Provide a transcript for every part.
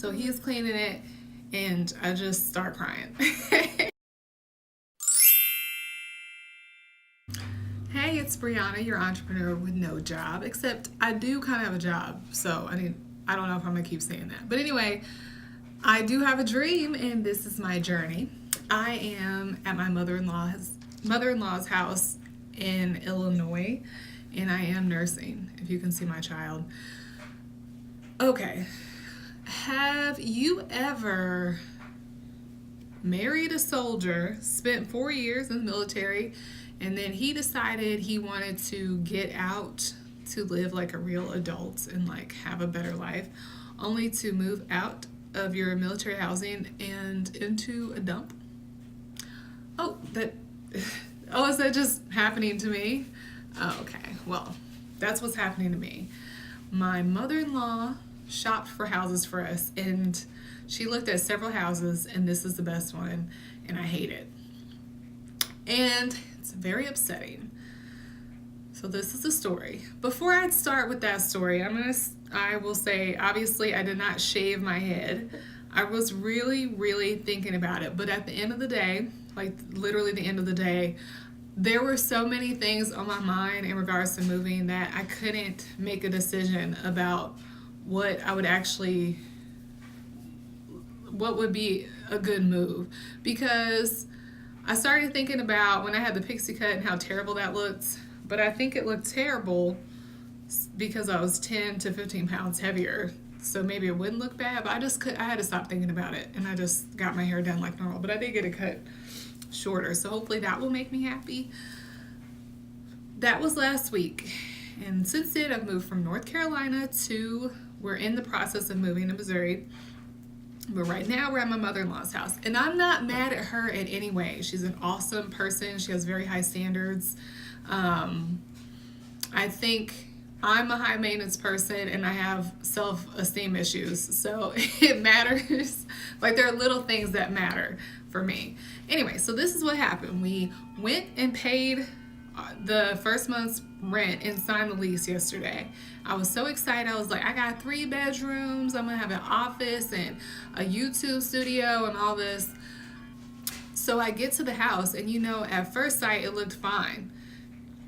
So he's cleaning it, and I just start crying. Hey, it's Brianna, your entrepreneur with no job, except I do kind of have a job. So I don't know if I'm gonna keep saying that. But anyway, I do have a dream, and this is my journey. I am at my mother-in-law's house in Illinois, and I am nursing, if you can see my child. Okay. Have you ever married a soldier, spent 4 years in the military, and then he decided he wanted to get out to live like a real adult and like have a better life, only to move out of your military housing and into a dump? Is that just happening to me? Oh, okay. Well, that's what's happening to me. My mother-in-law shopped for houses for us, and she looked at several houses, and this is the best one, and I hate it. And it's very upsetting. So this is the story. Before I start with that story, I will say, obviously, I did not shave my head. I was really, really thinking about it. But at the end of the day, like literally the end of the day, there were so many things on my mind in regards to moving that I couldn't make a decision about what would be a good move. Because I started thinking about when I had the pixie cut and how terrible that looked. But I think it looked terrible because I was 10 to 15 pounds heavier. So maybe it wouldn't look bad, but I had to stop thinking about it. And I just got my hair done like normal. But I did get it cut shorter. So hopefully that will make me happy. That was last week. And since then, I've moved from North Carolina we're in the process of moving to Missouri. But right now we're at my mother-in-law's house. And I'm not mad at her in any way. She's an awesome person. She has very high standards. I think I'm a high maintenance person, and I have self-esteem issues. So it matters. Like, there are little things that matter for me. Anyway, so this is what happened. We went and paid the first month's rent and signed the lease yesterday. I was so excited. I was like, I got 3 bedrooms. I'm gonna have an office and a YouTube studio and all this. So I get to the house, and at first sight it looked fine.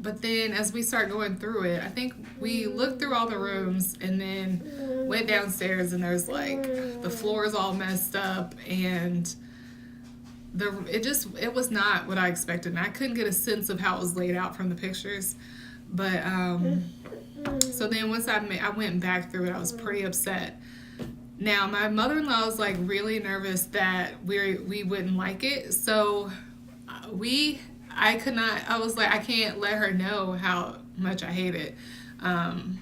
But then as we start going through it, I think we looked through all the rooms and then went downstairs, and there's like the floor is all messed up, and it was not what I expected, and I couldn't get a sense of how it was laid out from the pictures. But so then once I went back through it, I was pretty upset. Now my mother-in-law was like really nervous that we wouldn't like it, so I was like, I can't let her know how much I hate it. And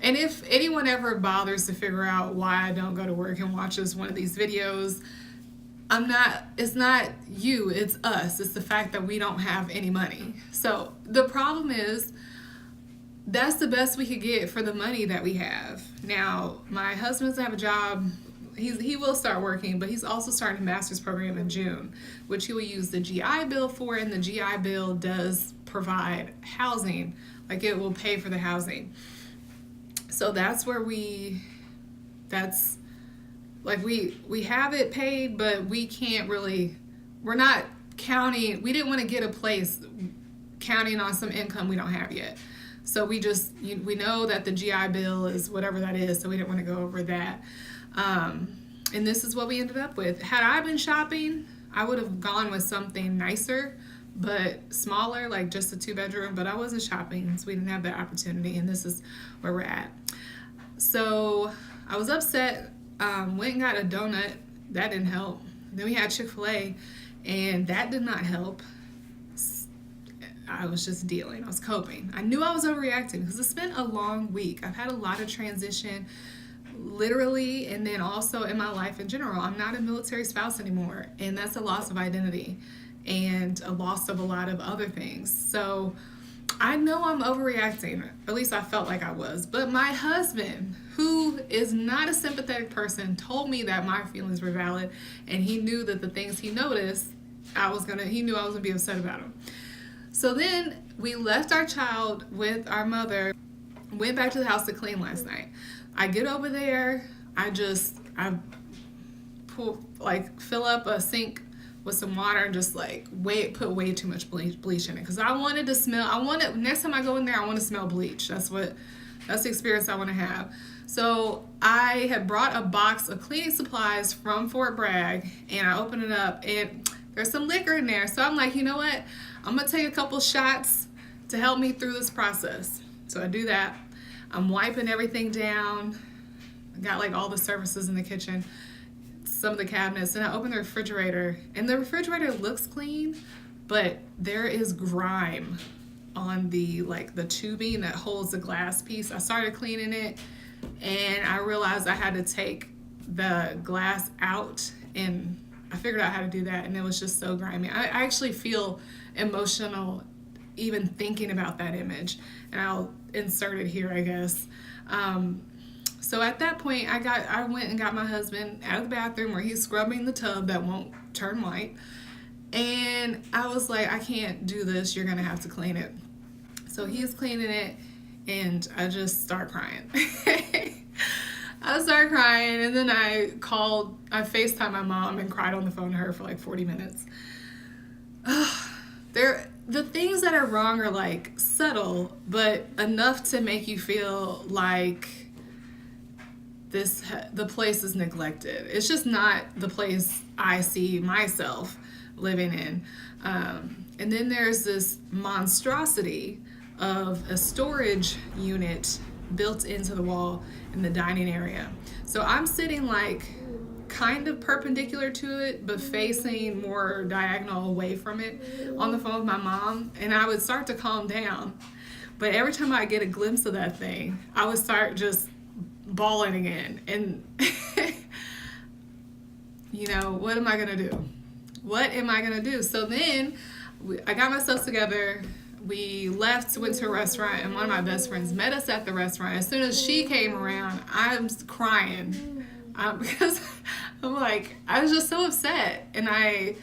if anyone ever bothers to figure out why I don't go to work and watches one of these videos, it's not you, it's us. It's the fact that we don't have any money. So the problem is, that's the best we could get for the money that we have. Now, my husband doesn't have a job. He will start working, but he's also starting a master's program in June, which he will use the GI Bill for, and the GI Bill does provide housing. Like, it will pay for the housing. So that's where we have it paid, but we can't really, we're not counting, we didn't want to get a place counting on some income we don't have yet. So we know that the GI Bill is whatever that is, so we didn't want to go over that. And this is what we ended up with. Had I been shopping, I would have gone with something nicer, but smaller, like just a 2-bedroom, but I wasn't shopping, so we didn't have that opportunity, and this is where we're at. So I was upset, went and got a donut. That didn't help. Then we had Chick-fil-A, and that did not help. I was just dealing. I was coping. I knew I was overreacting because it's been a long week. I've had a lot of transition, literally, and then also in my life in general. I'm not a military spouse anymore, and that's a loss of identity and a loss of a lot of other things. So I know I'm overreacting, or at least I felt like I was. But my husband, who is not a sympathetic person, told me that my feelings were valid, and he knew that the things he noticed, he knew I was gonna be upset about him. So then we left our child with our mother, went back to the house to clean last night. I get over there, I I fill up a sink with some water and just put way too much bleach in it, because I wanted to smell. Next time I go in there, I want to smell bleach. That's the experience I want to have. So I had brought a box of cleaning supplies from Fort Bragg, and I opened it up, and there's some liquor in there. So I'm like, you know what? I'm gonna take a couple shots to help me through this process. So I do that. I'm wiping everything down. I got all the surfaces in the kitchen, some of the cabinets, and I open the refrigerator, and the refrigerator looks clean, but there is grime on the tubing that holds the glass piece. I started cleaning it, and I realized I had to take the glass out, and I figured out how to do that, and it was just so grimy. I actually feel emotional even thinking about that image, and I'll insert it here, I guess. So at that point, I went and got my husband out of the bathroom where he's scrubbing the tub that won't turn white, and I was like, I can't do this. You're gonna have to clean it. So he's cleaning it, and I just start crying. I started crying, and then I FaceTimed my mom and cried on the phone to her for 40 minutes. The things that are wrong are subtle, but enough to make you feel like the place is neglected. It's just not the place I see myself living in. And then there's this monstrosity of a storage unit built into the wall in the dining area. So I'm sitting kind of perpendicular to it, but facing more diagonal away from it on the phone with my mom, and I would start to calm down. But every time I get a glimpse of that thing, I would start just bawling again. And what am I gonna do? What am I gonna do? So then I got myself together. We left, went to a restaurant, and one of my best friends met us at the restaurant. As soon as she came around, I was crying because I was just so upset, and I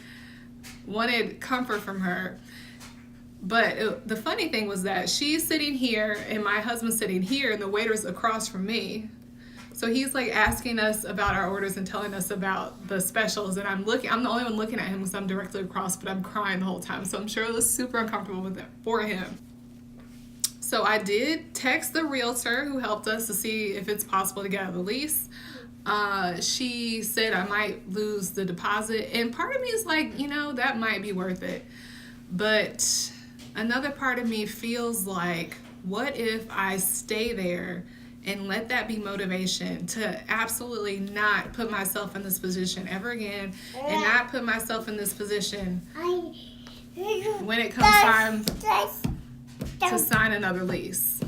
wanted comfort from her. But the funny thing was that she's sitting here, and my husband's sitting here, and the waiter's across from me. So he's asking us about our orders and telling us about the specials, and I'm the only one looking at him because I'm directly across, but I'm crying the whole time. So I'm sure it was super uncomfortable for him. So I did text the realtor who helped us to see if it's possible to get out of the lease. She said I might lose the deposit, and part of me is that might be worth it. But another part of me feels what if I stay there and let that be motivation to absolutely not put myself in this position ever again, and not put myself in this position when it comes time to sign another lease.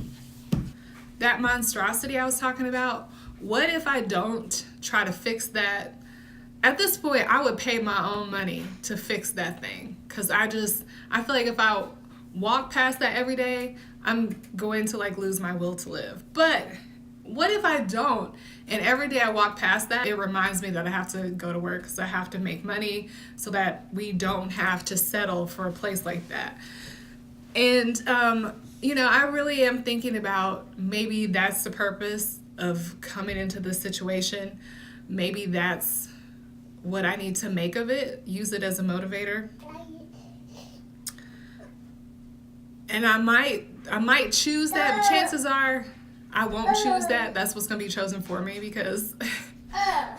That monstrosity I was talking about, what if I don't try to fix that? At this point, I would pay my own money to fix that thing, because I feel like if I walk past that every day, I'm going to lose my will to live. But what if I don't? And every day I walk past that, it reminds me that I have to go to work, because I have to make money so that we don't have to settle for a place like that. And, I really am thinking about maybe that's the purpose of coming into this situation. Maybe that's what I need to make of it, use it as a motivator. And I might choose that, but chances are I won't choose that. That's what's going to be chosen for me, because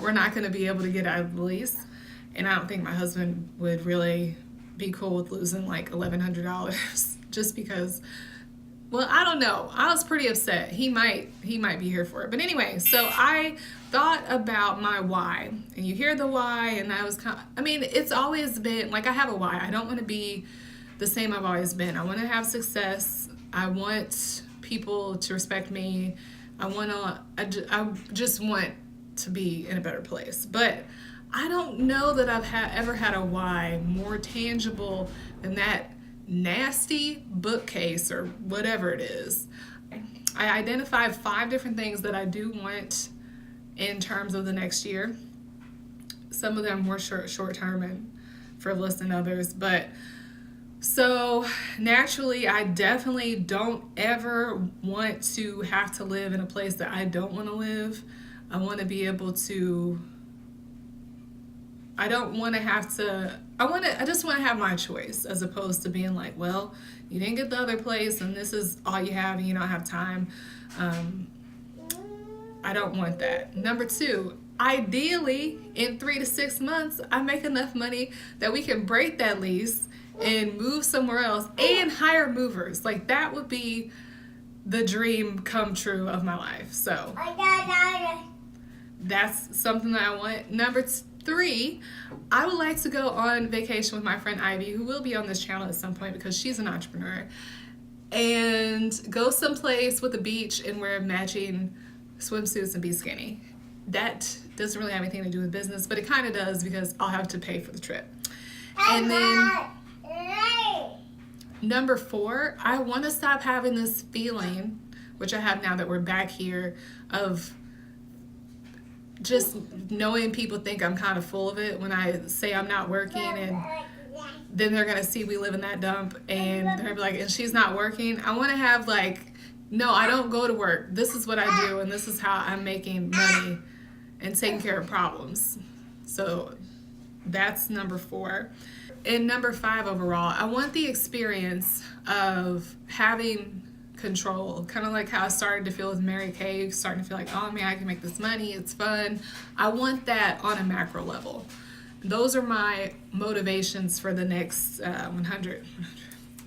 we're not going to be able to get out of the lease. And I don't think my husband would really be cool with losing $1,100 just because, well, I don't know. I was pretty upset. He might be here for it. But anyway, so I thought about my why. And you hear the why, and I was it's always been, I have a why. I don't want to be the same I've always been. I want to have success. I want people to respect me. I just want to be in a better place. But I don't know that I've ever had a why more tangible than that nasty bookcase or whatever it is. I identified 5 different things that I do want in terms of the next year. Some of them more short term and frivolous than others, but so naturally, I definitely don't ever want to have to live in a place that I don't want to live. I want to be able to, I don't want to have to, I just want to have my choice, as opposed to being like, well, you didn't get the other place and this is all you have and you don't have time. I don't want that. Number two, ideally in 3 to 6 months, I make enough money that we can break that lease and move somewhere else and hire movers. Like, that would be the dream come true of my life. So that's something that I want. Number three, I would like to go on vacation with my friend Ivy, who will be on this channel at some point because she's an entrepreneur, and go someplace with a beach and wear matching swimsuits and be skinny. That doesn't really have anything to do with business, but it kind of does, because I'll have to pay for the trip. And then number four, I want to stop having this feeling, which I have now that we're back here, of just knowing people think I'm kind of full of it when I say I'm not working, and then they're going to see we live in that dump and they're gonna be like, and she's not working. I want to have like, no, I don't go to work. This is what I do, and this is how I'm making money and taking care of problems. So that's number four. And number five overall, I want the experience of having control, kind of like how I started to feel with Mary Kay, starting to feel like, oh man, I can make this money, it's fun. I want that on a macro level. Those are my motivations for the next 100.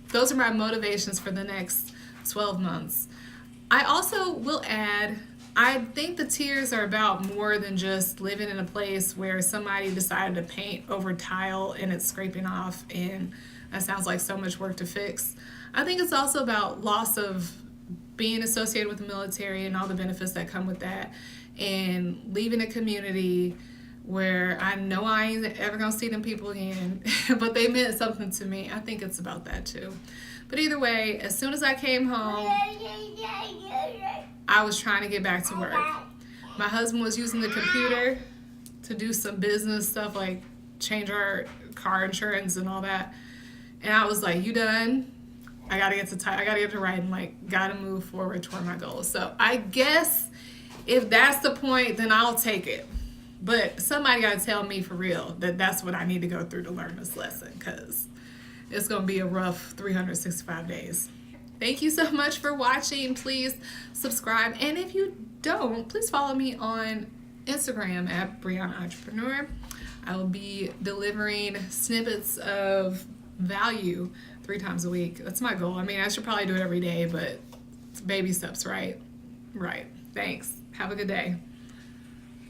Those are my motivations for the next 12 months. I also will add, I think the tiers are about more than just living in a place where somebody decided to paint over tile and it's scraping off and that sounds like so much work to fix. I think it's also about loss of being associated with the military and all the benefits that come with that, and leaving a community where I know I ain't ever gonna see them people again, but they meant something to me. I think it's about that too. But either way, as soon as I came home, I was trying to get back to work. My husband was using the computer to do some business stuff, like change our car insurance and all that. And I was like, you done? I gotta get to writing, like, gotta move forward toward my goals. So I guess if that's the point, then I'll take it. But somebody gotta tell me for real that that's what I need to go through to learn this lesson, because it's gonna be a rough 365 days. Thank you so much for watching. Please subscribe. And if you don't, please follow me on Instagram at Brianna Entrepreneur. I will be delivering snippets of value 3 times a week. That's my goal. I mean, I should probably do it every day, but it's baby steps, right? Right. Thanks. Have a good day.